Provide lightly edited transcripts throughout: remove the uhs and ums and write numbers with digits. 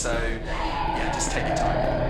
So, yeah, just take your time.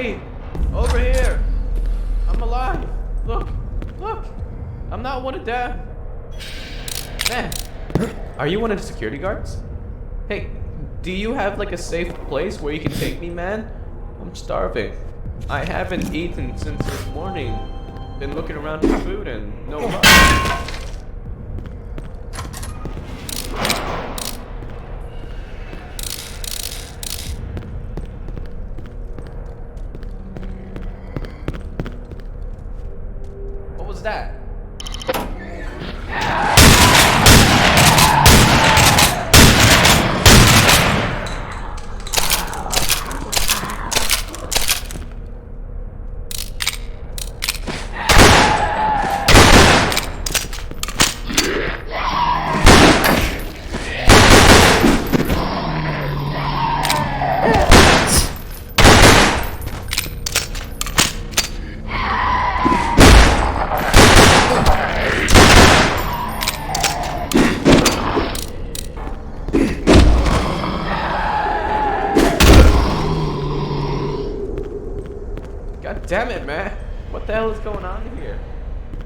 Hey, over here. I'm alive. Look, look. I'm not one of them. Man, are you one of the security guards? Hey, do you have like a safe place where you can take me, man? I'm starving. I haven't eaten since this morning. Been looking around for food and no luck. What was that? God damn it, man. What the hell is going on here?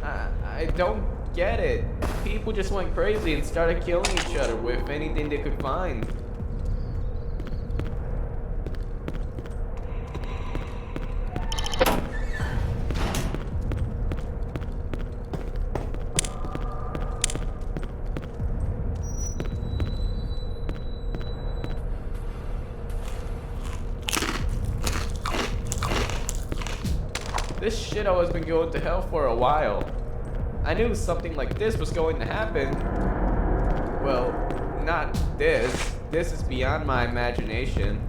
I don't get it. People just went crazy and started killing each other with anything they could find. This shit has been going to hell for a while. I knew something like this was going to happen. Well, not this. This is beyond my imagination.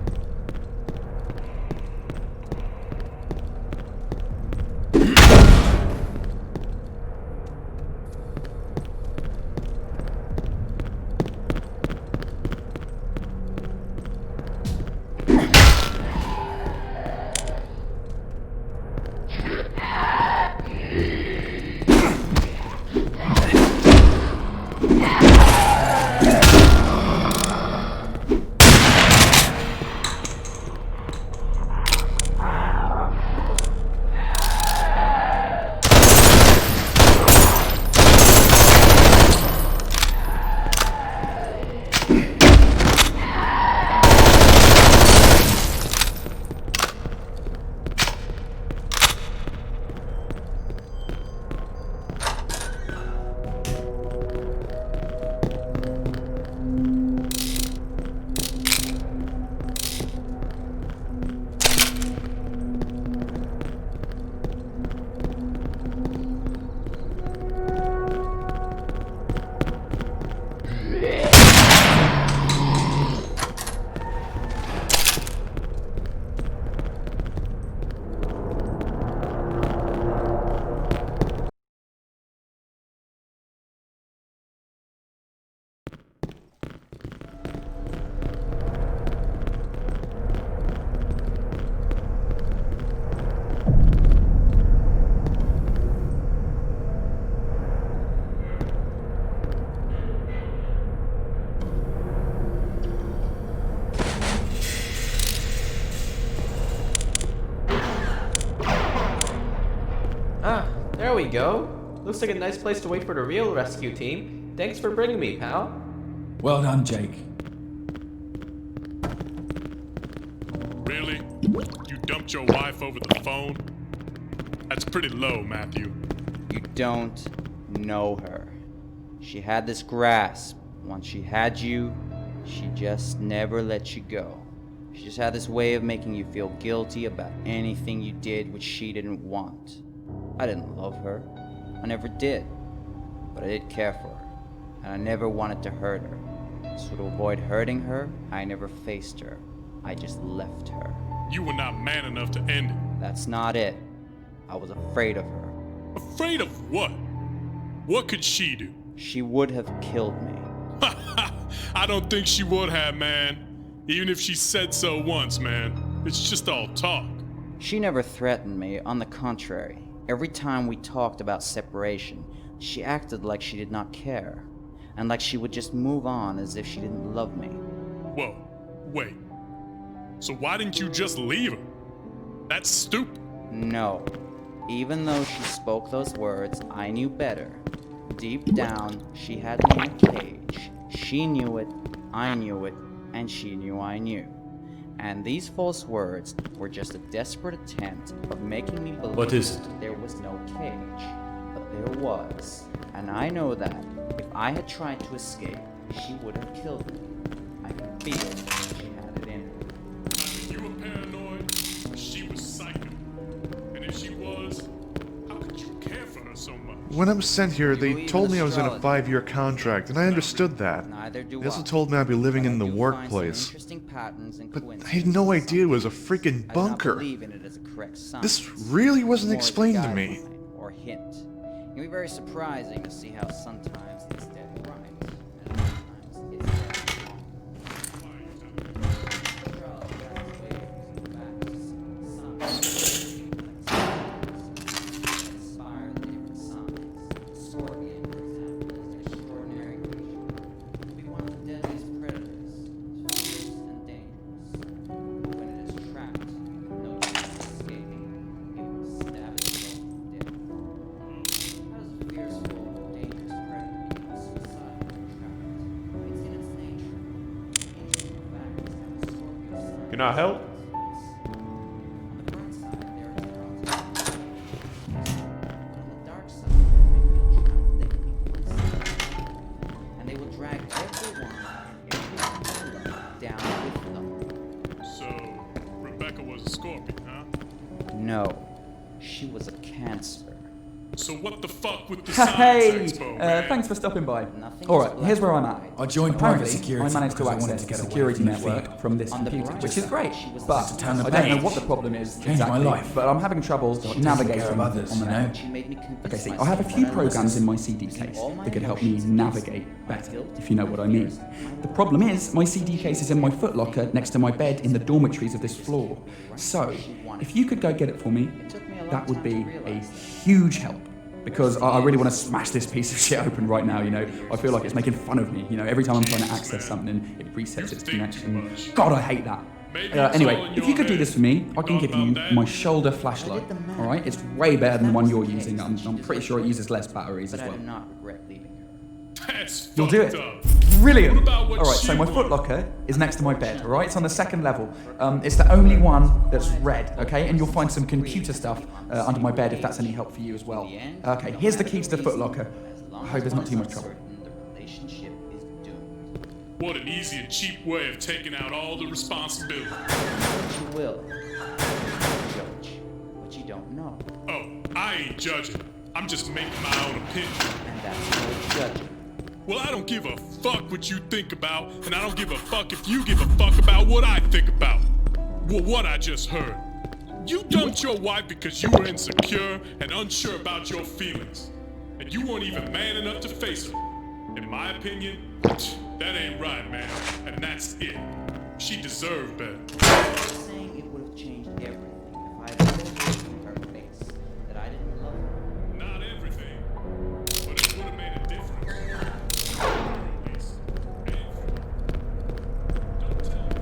There we go. Looks like a nice place to wait for the real rescue team. Thanks for bringing me, pal. Well done, Jake. Really? You dumped your wife over the phone? That's pretty low, Matthew. You don't know her. She had this grasp. Once she had you, she just never let you go. She just had this way of making you feel guilty about anything you did which she didn't want. I didn't love her. I never did. But I did care for her. And I never wanted to hurt her. So to avoid hurting her, I never faced her. I just left her. You were not man enough to end it. That's not it. I was afraid of her. Afraid of what? What could she do? She would have killed me. I don't think she would have, man. Even if she said so once, man. It's just all talk. She never threatened me. On the contrary. Every time we talked about separation, she acted like she did not care. And like she would just move on as if she didn't love me. Whoa, wait. So why didn't you just leave her? That's stupid. No. Even though she spoke those words, I knew better. Deep down, she had me in a cage. She knew it, I knew it, and she knew I knew. And these false words were just a desperate attempt of making me believe What is it? there was no cage. But there was. And I know that if I had tried to escape, she would have killed me. I could feel she had it in her. You were paranoid, but she was psycho. And if she was, how could you care for her so much? When I was sent here, they believe told in me I was in a astrology? 5-year contract, and I understood that. Neither do They also I. told me I'd be living But in I the do find some workplace. interesting patterns and But I had no coincidences. idea it was a freaking I do not bunker. believe in it as a correct This science. really wasn't More as a explained to me. guideline Or hint. It can be very surprising to see how sometimes it's dead right, and other times it's dead wrong. Charles has his way of using facts, science, inspire the different signs. Scorpion, for example, is an extraordinary creature. It can be one of the deadliest predators, fierce and dangerous. When it is trapped, with no chance of escaping, it will stab itself to death. How does a fearful, dangerous predator become suicidal when trapped? It's in its nature. Ancient fact is that the scorpio sign Can I help? on the bright side, there are terrors. But on the dark side, they feel trapped. They can be poisoned. And they will drag everyone down with them. So, Rebecca was a scorpion, huh? No, she was a cancer. So what the fuck with the Hey, science expo, man? thanks for stopping by. Nothing All is right, black here's where I'm and at. white. I joined Apparently, private security I managed to because I wanted access to the get away security from the network feed. from this On the computer, bright which is side, great. she was But to turn the I don't know page. what the problem is Changed my exactly. life. But I'm having trouble navigating care of others, on the you know? net. She made me convince Okay, see, I myself have a few that I programs was in my CD using case all my that could help me emotions navigate against better, my guilt, if you know what I mean. The problem is, my CD case is in my footlocker next to my bed in the dormitories of this floor. So, if you could go get it for me, that would be a huge help. Because I really want to smash this piece of shit open right now, you know. I feel like it's making fun of me, you know. Every time I'm trying to access something, it resets its connection. God, I hate that. Anyway, if you could do this for me, I can give you my shoulder flashlight. All right, it's way better than the one you're using. I'm pretty sure it uses less batteries as But I well. do not regret leaving her. That's You'll do fucked it. up. Brilliant. What about what All right, she so my wants? footlocker is next to my bed. All right, it's on the second level. It's the only one that's red. Okay, and you'll find some computer stuff under my bed if that's any help for you as well. Okay, here's the key to the footlocker. I hope there's not too much trouble. The relationship is doomed. What an easy and cheap way of taking out all the responsibility. But you will. Judge what you don't know. Oh, I ain't judging. I'm just making my own opinion. And that's no judging. Well, I don't give a fuck what you think about, and I don't give a fuck if you give a fuck about what I think about. Well, what I just heard. You dumped your wife because you were insecure and unsure about your feelings. And you weren't even man enough to face her. In my opinion, that ain't right, man. And that's it. She deserved better. I'm saying it would have changed everything if I had told her to her face that I didn't love her. Not everything, but it would have made a difference. At least. Don't tell me.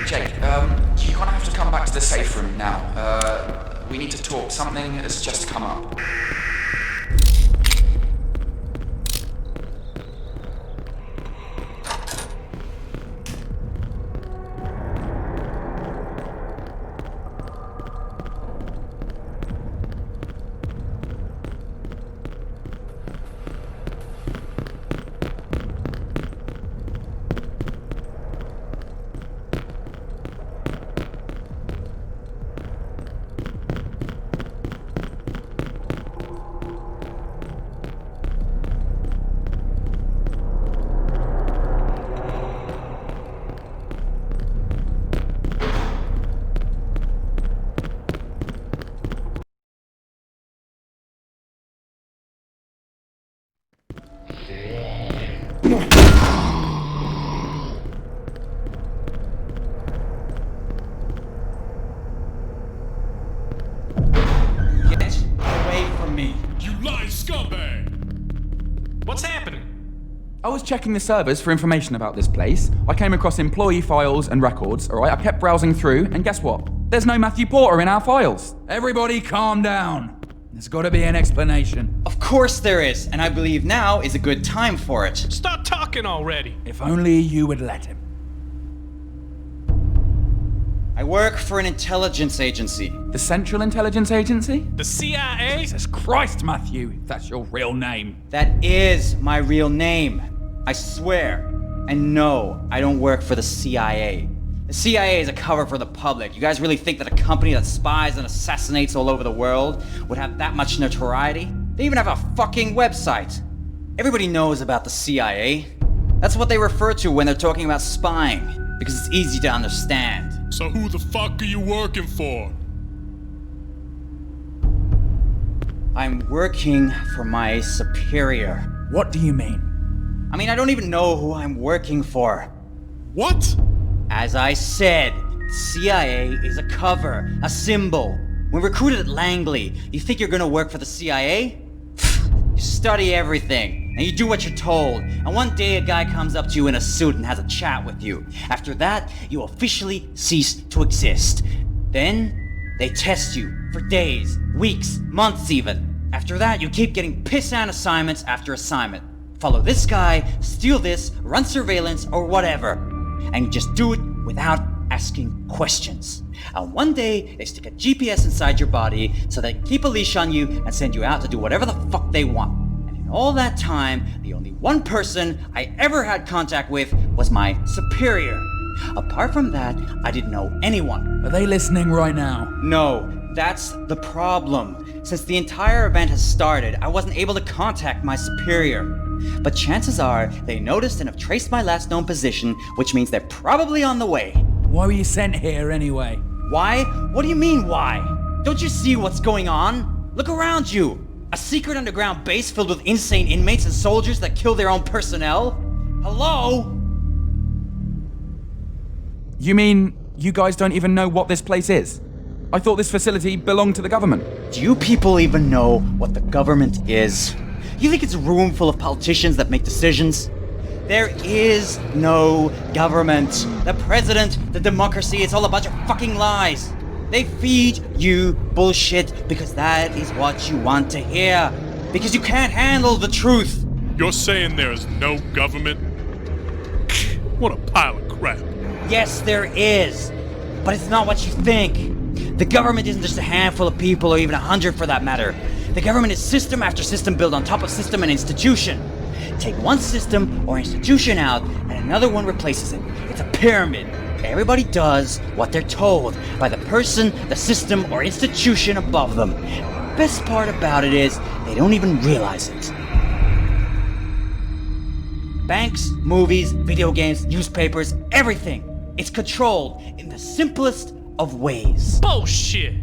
Jake, you're gonna have to come back to the safe room now. We need to talk. Something has just come up. Get away from me. You lying scumbag! What's happening? I was checking the servers for information about this place. I came across employee files and records, alright? I kept browsing through, and guess what? There's no Matthew Porter in our files. Everybody calm down. There's gotta be an explanation. Of course there is, and I believe now is a good time for it. Stop talking already. If only you would let him. I work for an intelligence agency. The Central Intelligence Agency? The CIA? Jesus Christ, Matthew, if that's your real name. That is my real name. I swear. And no, I don't work for the CIA. The CIA is a cover for the public. You guys really think that a company that spies and assassinates all over the world would have that much notoriety? They even have a fucking website. Everybody knows about the CIA. That's what they refer to when they're talking about spying, because it's easy to understand. So who the fuck are you working for? I'm working for my superior. What do you mean? I mean, I don't even know who I'm working for. What? As I said, CIA is a cover, a symbol. When recruited at Langley, you think you're gonna work for the CIA? You study everything, and you do what you're told, and one day a guy comes up to you in a suit and has a chat with you. After that, you officially cease to exist. Then, they test you for days, weeks, months even. After that, you keep getting piss-down assignments after assignment. Follow this guy, steal this, run surveillance, or whatever. And you just do it without asking questions. And one day, they stick a GPS inside your body so they can keep a leash on you and send you out to do whatever the fuck they want. And in all that time, the only one person I ever had contact with was my superior. Apart from that, I didn't know anyone. Are they listening right now? No, that's the problem. Since the entire event has started, I wasn't able to contact my superior. But chances are, they noticed and have traced my last known position, which means they're probably on the way. Why were you sent here anyway? Why? What do you mean, why? Don't you see what's going on? Look around you! A secret underground base filled with insane inmates and soldiers that kill their own personnel? Hello? You mean you guys don't even know what this place is? I thought this facility belonged to the government. Do you people even know what the government is? You think it's a room full of politicians that make decisions? There is no government. The president, the democracy, it's all a bunch of fucking lies. They feed you bullshit because that is what you want to hear. Because you can't handle the truth. You're saying there is no government? What a pile of crap. Yes, there is. But it's not what you think. The government isn't just a handful of people or even 100 for that matter. The government is system after system built on top of system and institution. Take one system or institution out and another one replaces it. It's a pyramid. Everybody does what they're told by the person, the system, or institution above them. The best part about it is they don't even realize it. Banks, movies, video games, newspapers, everything. It's controlled in the simplest of ways. Bullshit!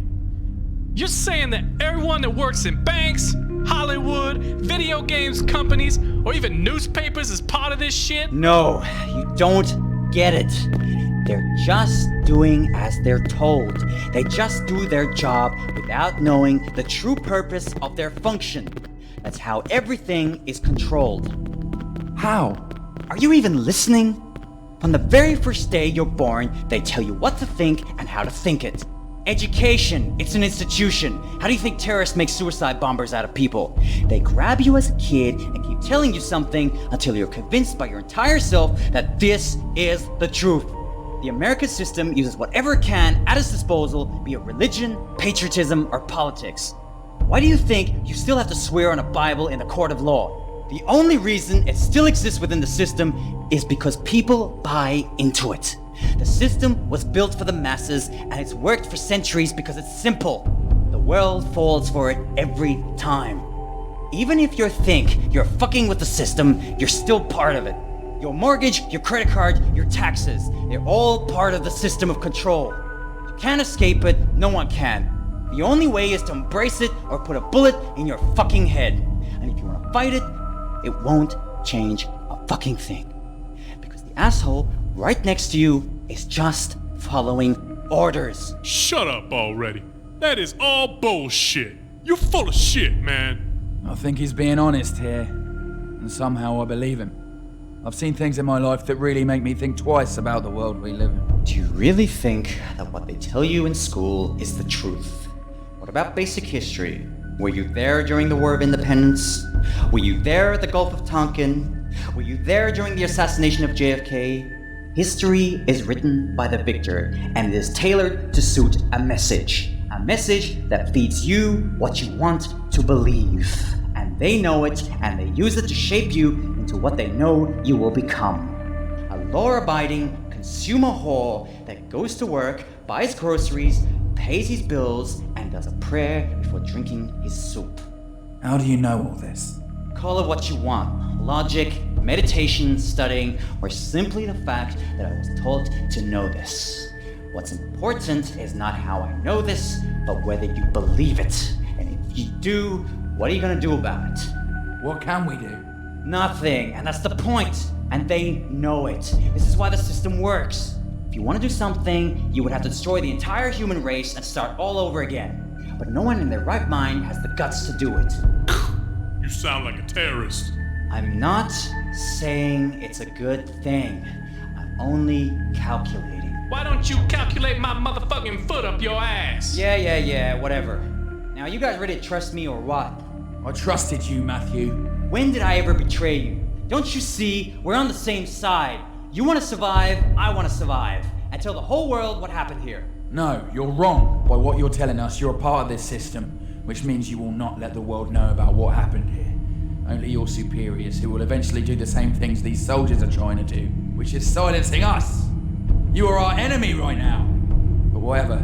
You're saying that everyone that works in banks, Hollywood, video games companies, or even newspapers is part of this shit? No, you don't get it. They're just doing as they're told. They just do their job without knowing the true purpose of their function. That's how everything is controlled. How? Are you even listening? From the very first day you're born, they tell you what to think and how to think it. Education, it's an institution. How do you think terrorists make suicide bombers out of people? They grab you as a kid and keep telling you something until you're convinced by your entire self that this is the truth. The American system uses whatever it can at its disposal, be it religion, patriotism, or politics. Why do you think you still have to swear on a Bible in a court of law? The only reason it still exists within the system is because people buy into it. The system was built for the masses, and it's worked for centuries because it's simple. The world falls for it every time. Even if you think you're fucking with the system, you're still part of it. Your mortgage, your credit card, your taxes, they're all part of the system of control. You can't escape it, no one can. The only way is to embrace it or put a bullet in your fucking head. And if you want to fight it, it won't change a fucking thing. Because the asshole right next to you is just following orders. Shut up already. That is all bullshit. You're full of shit, man. I think he's being honest here, and somehow I believe him. I've seen things in my life that really make me think twice about the world we live in. Do you really think that what they tell you in school is the truth? What about basic history? Were you there during the War of Independence? Were you there at the Gulf of Tonkin? Were you there during the assassination of JFK? History is written by the victor, and it is tailored to suit a message that feeds you what you want to believe. And they know it, and they use it to shape you into what they know you will become. A law-abiding consumer whore that goes to work, buys groceries, pays his bills, and does a prayer before drinking his soup. How do you know all this? Call it what you want. Logic, meditation, studying, or simply the fact that I was taught to know this. What's important is not how I know this, but whether you believe it. And if you do, what are you gonna do about it? What can we do? Nothing, and that's the point. And they know it. This is why the system works. If you want to do something, you would have to destroy the entire human race and start all over again. But no one in their right mind has the guts to do it. You sound like a terrorist. I'm not saying it's a good thing. I'm only calculating. Why don't you calculate my motherfucking foot up your ass? Yeah, whatever. Now, you guys ready to trust me or what? I trusted you, Matthew. When did I ever betray you? Don't you see? We're on the same side. You want to survive, I want to survive. And tell the whole world what happened here. No, you're wrong. By what you're telling us, you're a part of this system, which means you will not let the world know about what happened here. Only your superiors, who will eventually do the same things these soldiers are trying to do, which is silencing us. You are our enemy right now. But whatever,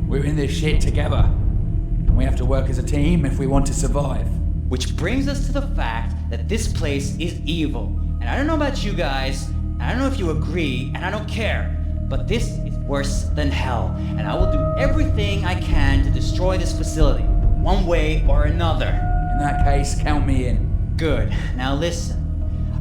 we're in this shit together. And we have to work as a team if we want to survive. Which brings us to the fact that this place is evil. And I don't know about you guys, and I don't know if you agree, and I don't care, but this is worse than hell. And I will do everything I can to destroy this facility, one way or another. In that case, count me in. Good. Now listen.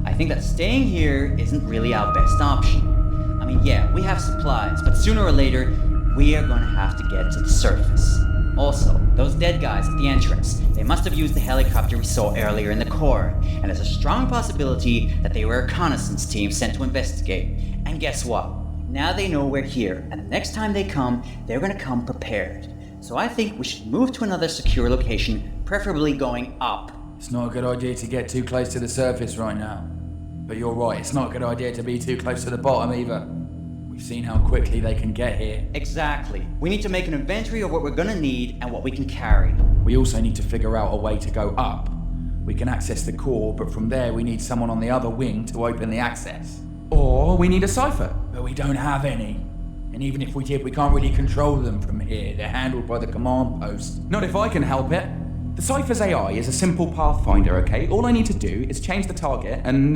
I think that staying here isn't really our best option. I mean, yeah, we have supplies, but sooner or later, we are gonna have to get to the surface. Also, those dead guys at the entrance, they must have used the helicopter we saw earlier in the core, and there's a strong possibility that they were a reconnaissance team sent to investigate. And guess what? Now they know we're here, and the next time they come, they're gonna come prepared. So I think we should move to another secure location, preferably going up. It's not a good idea to get too close to the surface right now. But you're right, it's not a good idea to be too close to the bottom either. We've seen how quickly they can get here. Exactly. We need to make an inventory of what we're gonna need and what we can carry. We also need to figure out a way to go up. We can access the core, but from there we need someone on the other wing to open the access. Or we need a cipher, but we don't have any. And even if we did, we can't really control them from here. They're handled by the command post. Not if I can help it. The cipher's AI is a simple pathfinder, okay? All I need to do is change the target and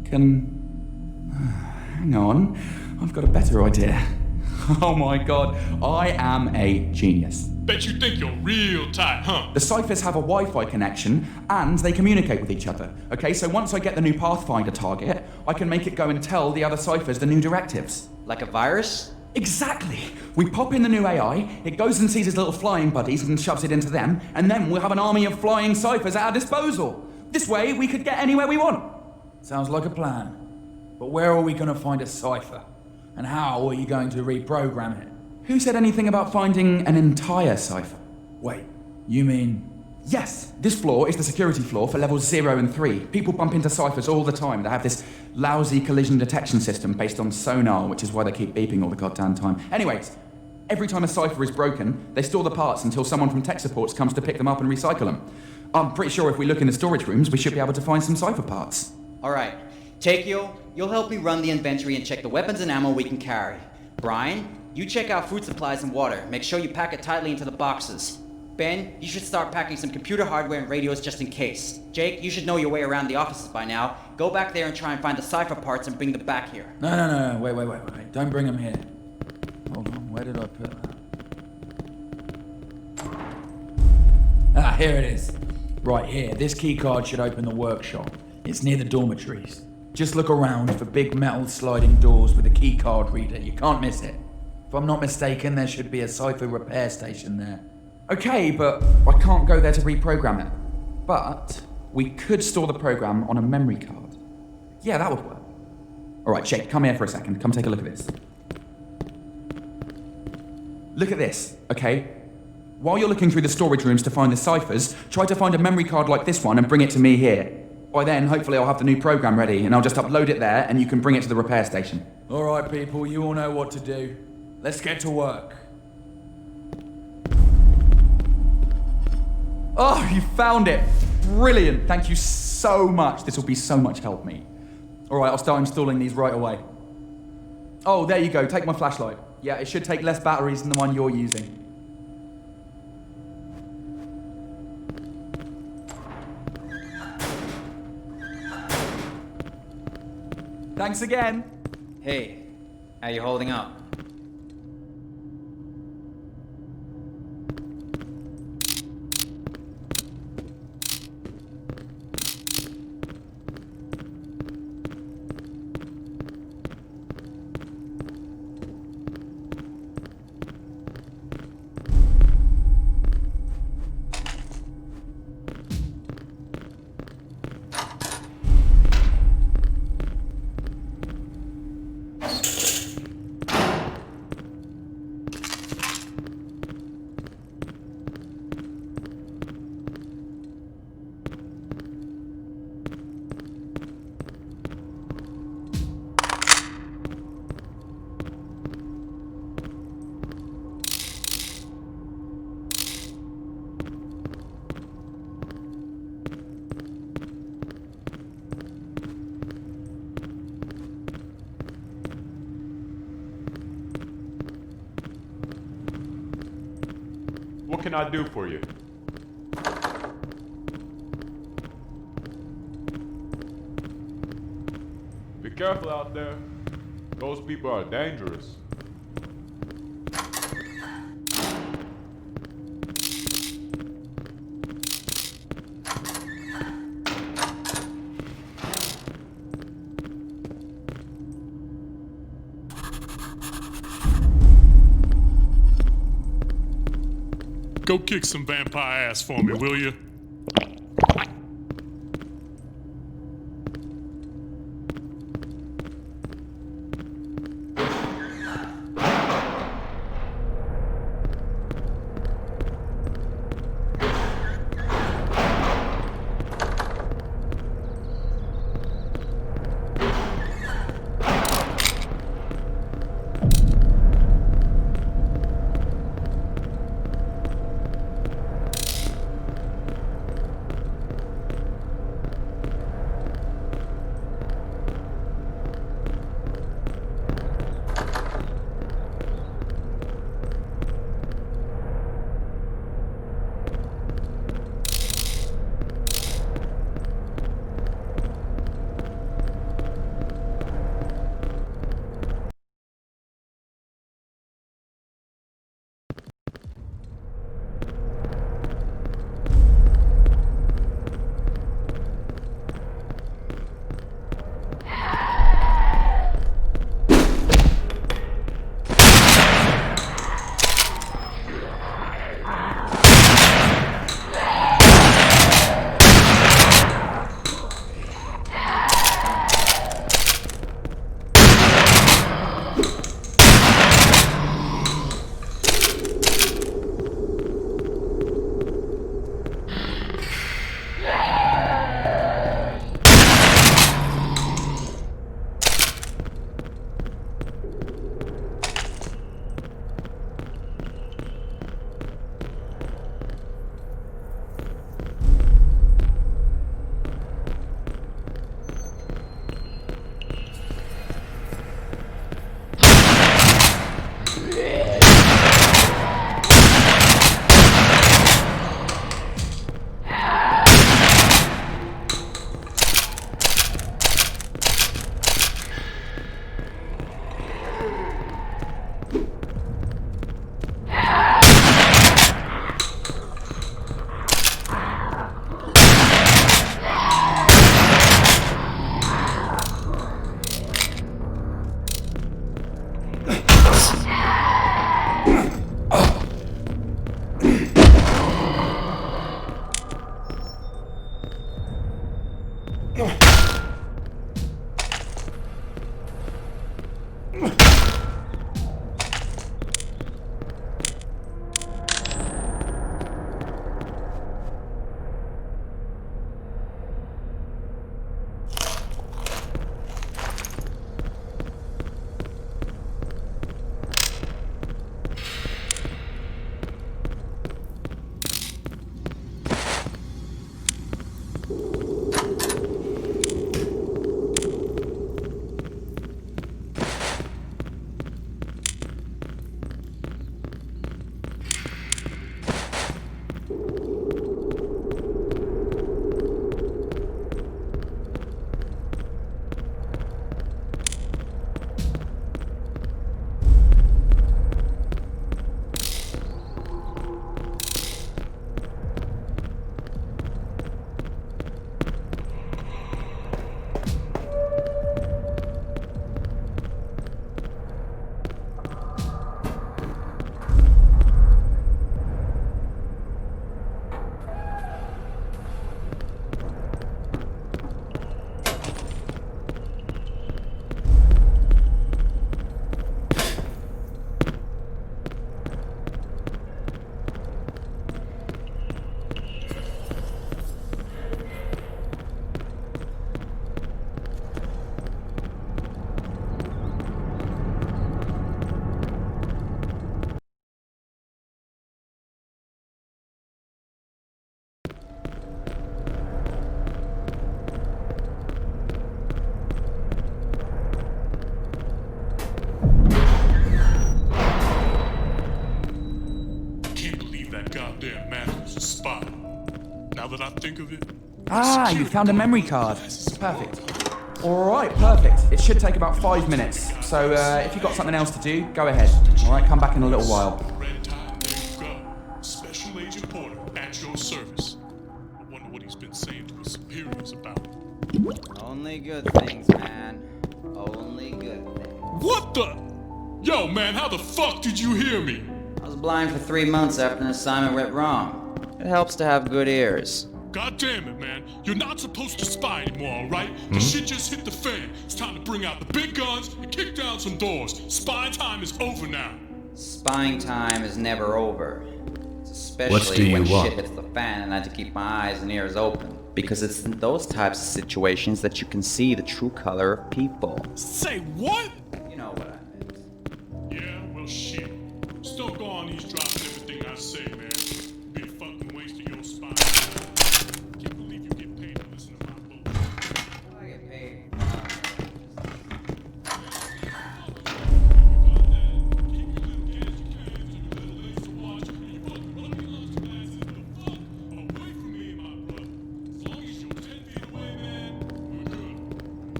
hang on. I've got a better idea. Oh my god, I am a genius. Bet you think you're real tight, huh? The ciphers have a Wi-Fi connection and they communicate with each other. Okay, so once I get the new Pathfinder target, I can make it go and tell the other ciphers the new directives. Like a virus? Exactly. We pop in the new AI, it goes and sees his little flying buddies and shoves it into them, and then we'll have an army of flying ciphers at our disposal. This way, we could get anywhere we want. Sounds like a plan. But where are we going to find a cipher? And how are you going to reprogram it? Who said anything about finding an entire cipher? Wait, you mean... Yes, this floor is the security floor for levels 0 and 3. People bump into ciphers all the time. They have this lousy collision detection system based on sonar, which is why they keep beeping all the goddamn time. Anyways, every time a cipher is broken, they store the parts until someone from tech supports comes to pick them up and recycle them. I'm pretty sure if we look in the storage rooms, we should be able to find some cipher parts. Alright, Takeo, you'll help me run the inventory and check the weapons and ammo we can carry. Brian, you check out food supplies and water. Make sure you pack it tightly into the boxes. Ben, you should start packing some computer hardware and radios just in case. Jake, you should know your way around the offices by now. Go back there and try and find the cipher parts and bring them back here. No, wait. Don't bring them here. Hold on, where did I put that? Here it is. Right here, this keycard should open the workshop. It's near the dormitories. Just look around for big metal sliding doors with a keycard reader. You can't miss it. If I'm not mistaken, there should be a cipher repair station there. Okay, but I can't go there to reprogram it. But we could store the program on a memory card. Yeah, that would work. Alright, Jake, come here for a second. Come take a look at this. Look at this, okay? While you're looking through the storage rooms to find the ciphers, try to find a memory card like this one and bring it to me here. By then, hopefully I'll have the new program ready, and I'll just upload it there, and you can bring it to the repair station. Alright, people, you all know what to do. Let's get to work. Oh, you found it! Brilliant! Thank you so much. This will be so much help me. Alright, I'll start installing these right away. Oh, there you go. Take my flashlight. Yeah, it should take less batteries than the one you're using. Thanks again. Hey, how you holding up? What can I do for you? Be careful out there. Those people are dangerous. Go kick some vampire ass for me, will you? Goddamn Matthew's a spy. Now that I think of it. Ah, you found a memory card. Perfect. Alright, perfect. It should take about 5 minutes. So if you've got something else to do, go ahead. Alright, come back in a little while. Red tie, there you go. Special Agent Porter at your service. I wonder what he's been saying to his superiors about it. Only good things, man. Only good things. What the? Yo, man, how the fuck did you hear me? I was blind for 3 months after an assignment went wrong. It helps to have good ears. God damn it, man. You're not supposed to spy anymore, alright? The shit just hit the fan. It's time to bring out the big guns and kick down some doors. Spy time is over now. Spying time is never over. What do Especially you when want? shit hits the fan and I have to keep my eyes and ears open. Because it's in those types of situations that you can see the true color of people. Say what? You know what I meant. Yeah, well shit. Just don't go on eavesdropping everything I say, man. Be a fucking waste of your spy. Can't believe you get paid to listen to my bullshit. I get paid.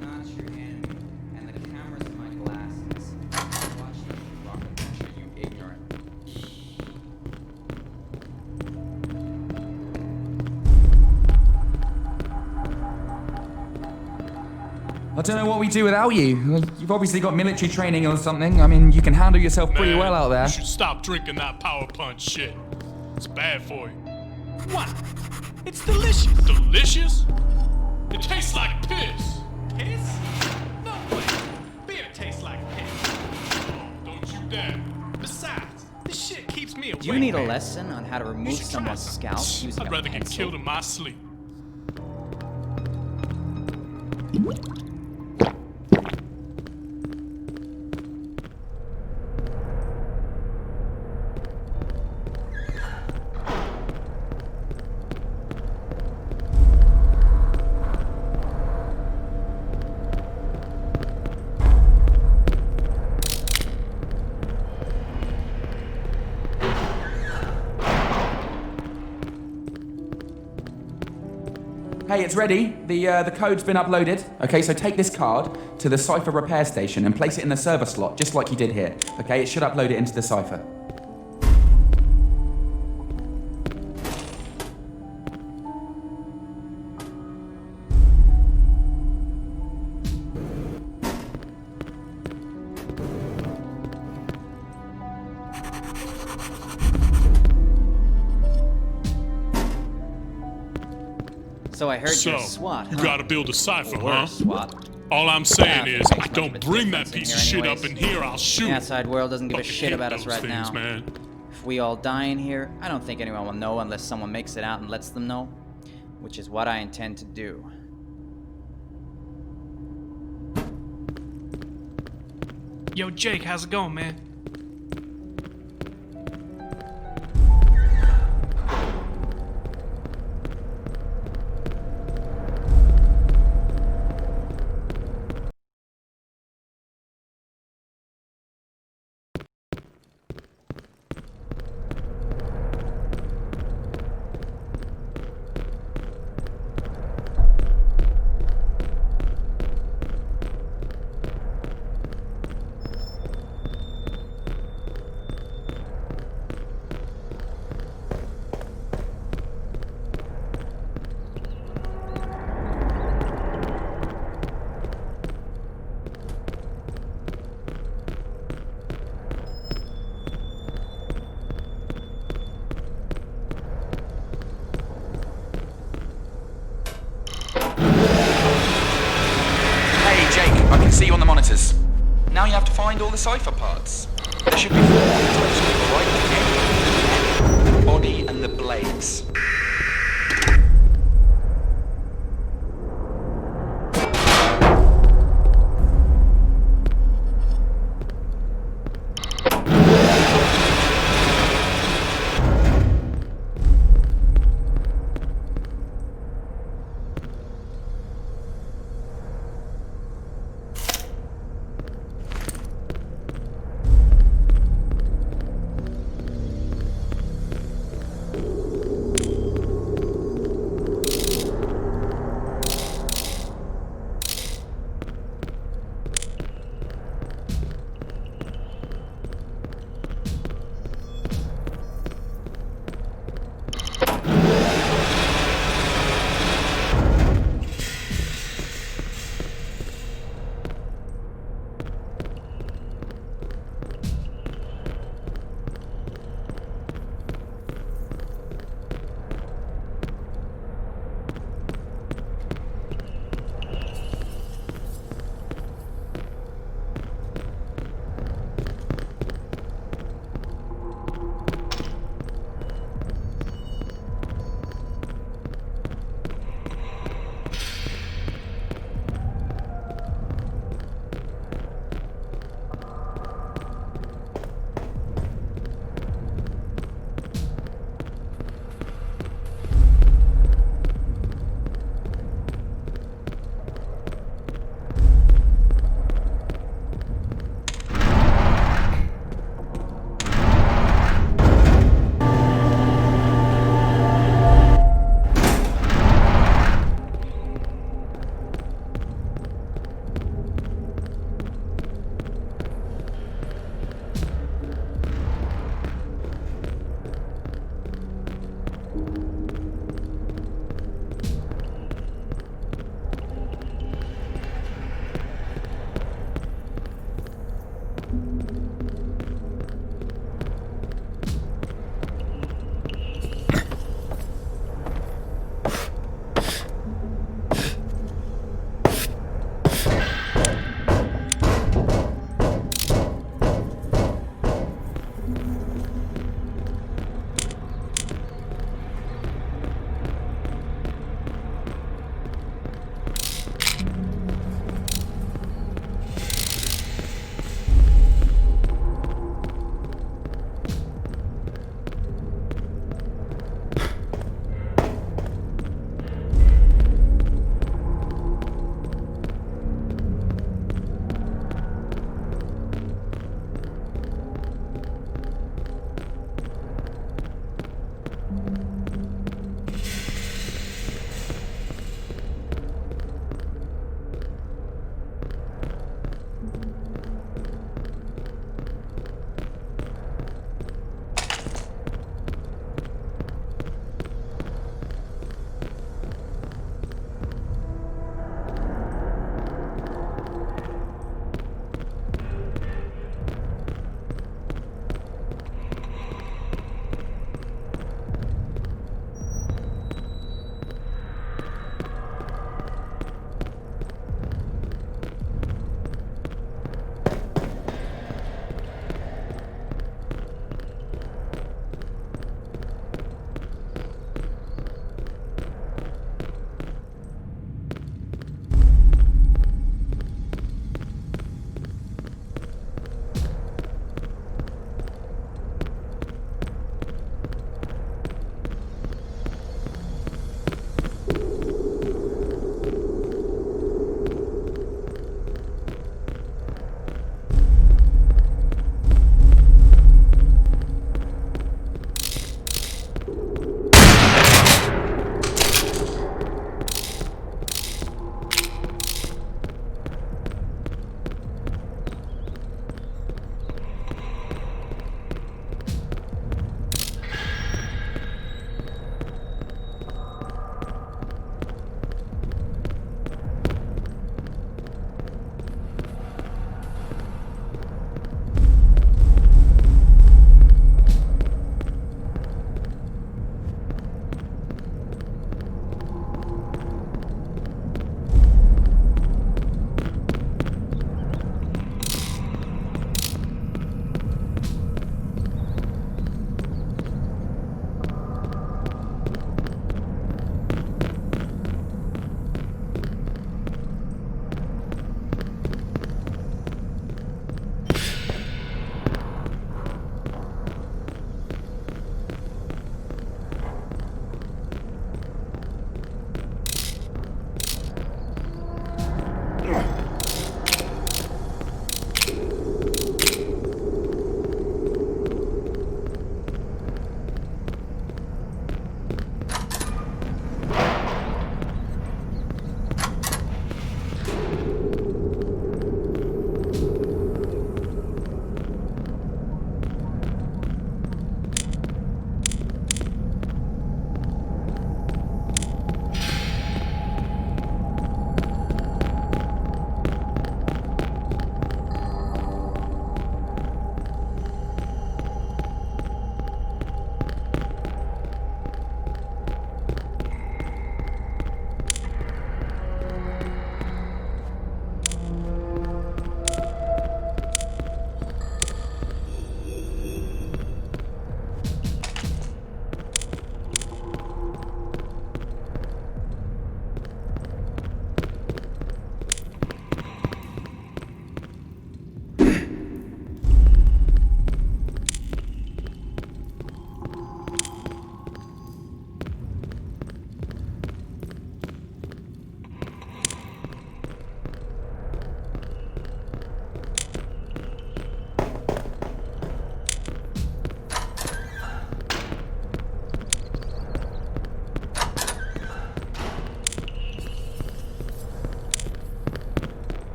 Not your enemy. And the camera's in my glasses. Watch you rocket launcher, you ignorant. I don't know what we do without you. You've obviously got military training or something. I mean, you can handle yourself pretty well out there. You should stop drinking that power punch shit. It's bad for you. What? It's delicious. Delicious? It tastes like piss. Piss? No way. Beer tastes like piss. Don't you dare. Besides, this shit keeps me awake. Do you need a man. lesson on how to remove should try someone's something. scalp using I'd a rather get pencil? killed in my sleep. Hey, it's ready. The code's been uploaded. Okay, so take this card to the Cypher repair station and place it in the server slot, just like you did here. Okay, it should upload it into the Cypher. So I heard So, you're SWAT, you huh? gotta build a cipher, Or huh? SWAT. All I'm saying Yeah, is, doesn't make much don't of a bring that difference in piece here of shit anyways. up in here, I'll shoot. The outside world doesn't give a Fucking shit hate about us those right things, now. man. If we all die in here, I don't think anyone will know unless someone makes it out and lets them know, which is what I intend to do. Yo, Jake, how's it going, man? Hey, Jake, I can see you on the monitors. Now you have to find all the cipher parts. There should be 4 right here. The body and the blades.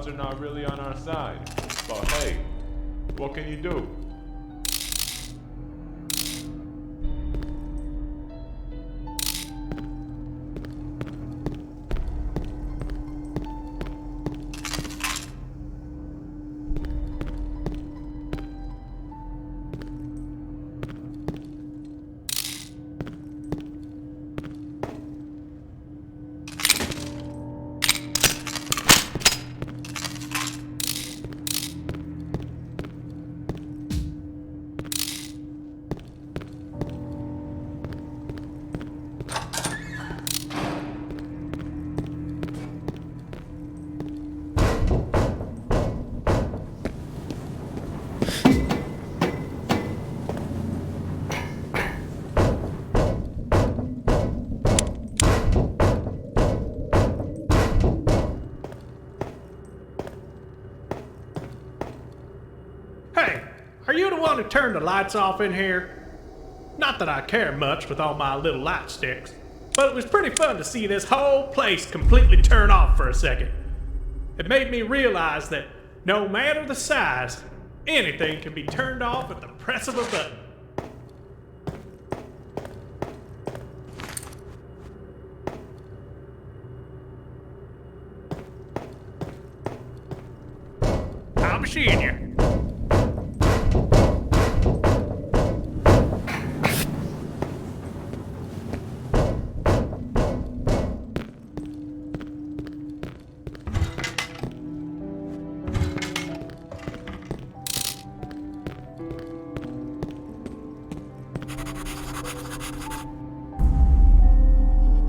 odds are not really on our side. But hey, what can you do? Hey, are you the one who turned the lights off in here? Not that I care much with all my little light sticks, but it was pretty fun to see this whole place completely turn off for a second. It made me realize that no matter the size, anything can be turned off at the press of a button. I'll be seeing you.